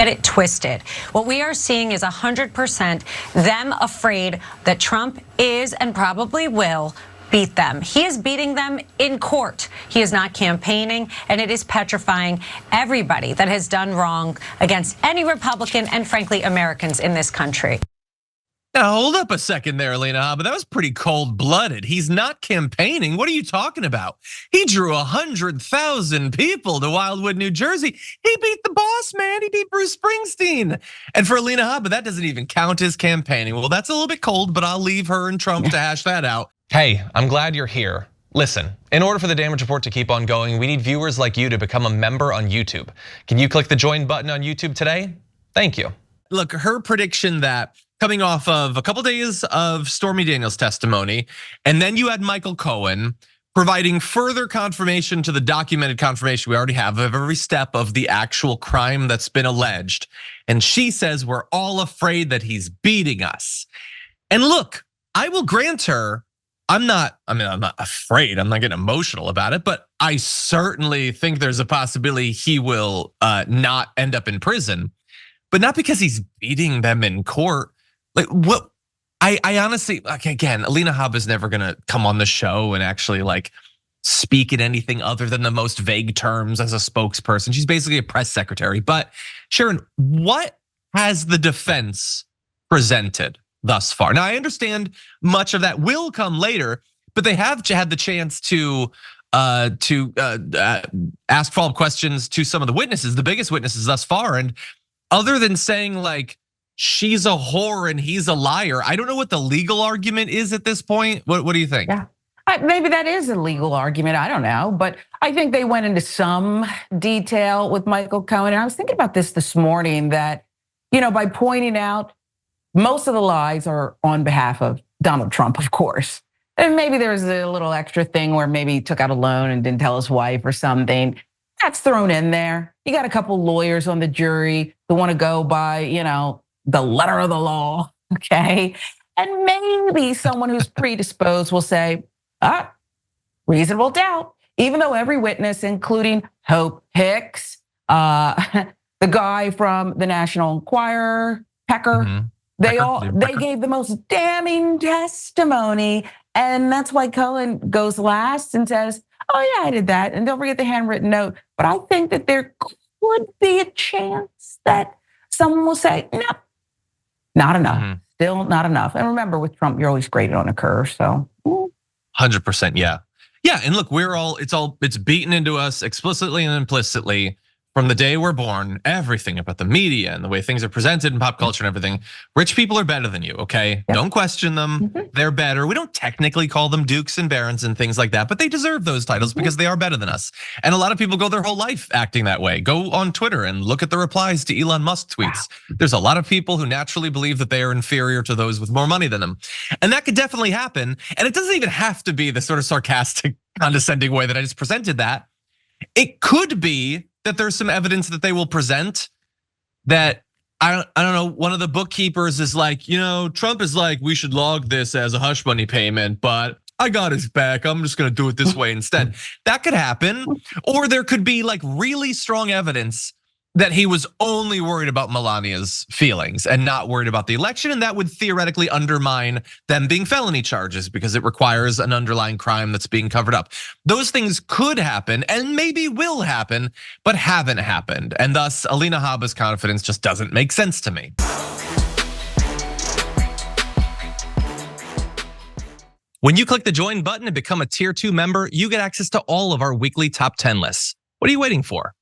it twisted. What we are seeing is 100% them afraid that Trump is and probably will beat them. He is beating them in court. He is not campaigning, and it is petrifying everybody that has done wrong against any Republican and, frankly, Americans in this country. Now, hold up a second there, Alina Habba. That was pretty cold-blooded. He's not campaigning. What are you talking about? He drew 100,000 people to Wildwood, New Jersey. He beat the boss, man. He beat Bruce Springsteen. And for Alina Habba, that doesn't even count as campaigning. Well, that's a little bit cold, but I'll leave her and Trump to hash that out. Hey, I'm glad you're here. Listen, in order for the Damage Report to keep on going, we need viewers like you to become a member on YouTube. Can you click the join button on YouTube today? Thank you. Look, her prediction that coming off of a couple days of Stormy Daniels' testimony, and then you had Michael Cohen providing further confirmation to the documented confirmation we already have of every step of the actual crime that's been alleged. And she says we're all afraid that he's beating us. And look, I will grant her, I'm not afraid. I'm not getting emotional about it, but I certainly think there's a possibility he will not end up in prison, but not because he's beating them in court. Like what? I honestly, like, again, Alina Habba is never gonna come on the show and actually like speak in anything other than the most vague terms as a spokesperson. She's basically a press secretary. But Sharon, what has the defense presented thus far? Now, I understand much of that will come later, but they have had the chance to ask follow-up questions to some of the witnesses, the biggest witnesses thus far. And other than saying like, she's a whore and he's a liar, I don't know what the legal argument is at this point. What do you think? Yeah, maybe that is a legal argument. I don't know, but I think they went into some detail with Michael Cohen. And I was thinking about this morning that, by pointing out most of the lies are on behalf of Donald Trump, of course. And maybe there's a little extra thing where maybe he took out a loan and didn't tell his wife or something. That's thrown in there. You got a couple lawyers on the jury who want to go by, the letter of the law, okay? And maybe someone who's predisposed will say, reasonable doubt. Even though every witness, including Hope Hicks, the guy from the National Enquirer, Pecker, they gave the most damning testimony. And that's why Cohen goes last and says, oh yeah, I did that. And don't forget the handwritten note. But I think that there could be a chance that someone will say, no, not enough, still not enough. And remember with Trump, you're always graded on a curve, so. 100%, yeah. Yeah, and look, it's beaten into us explicitly and implicitly from the day we're born, everything about the media and the way things are presented in pop culture and everything. Rich people are better than you, okay? Yep. Don't question them, they're better. We don't technically call them dukes and barons and things like that, but they deserve those titles because they are better than us. And a lot of people go their whole life acting that way. Go on Twitter and look at the replies to Elon Musk tweets. There's a lot of people who naturally believe that they are inferior to those with more money than them. And that could definitely happen. And it doesn't even have to be the sort of sarcastic, condescending way that I just presented that. It could be that there's some evidence that they will present that I don't know, one of the bookkeepers is like, Trump is like, we should log this as a hush money payment, but I got his back. I'm just gonna do it this way instead. That could happen. Or there could be like really strong evidence that he was only worried about Melania's feelings and not worried about the election. And that would theoretically undermine them being felony charges because it requires an underlying crime that's being covered up. Those things could happen and maybe will happen, but haven't happened. And thus Alina Habba's confidence just doesn't make sense to me. When you click the join button and become a tier 2 member, you get access to all of our weekly top 10 lists. What are you waiting for?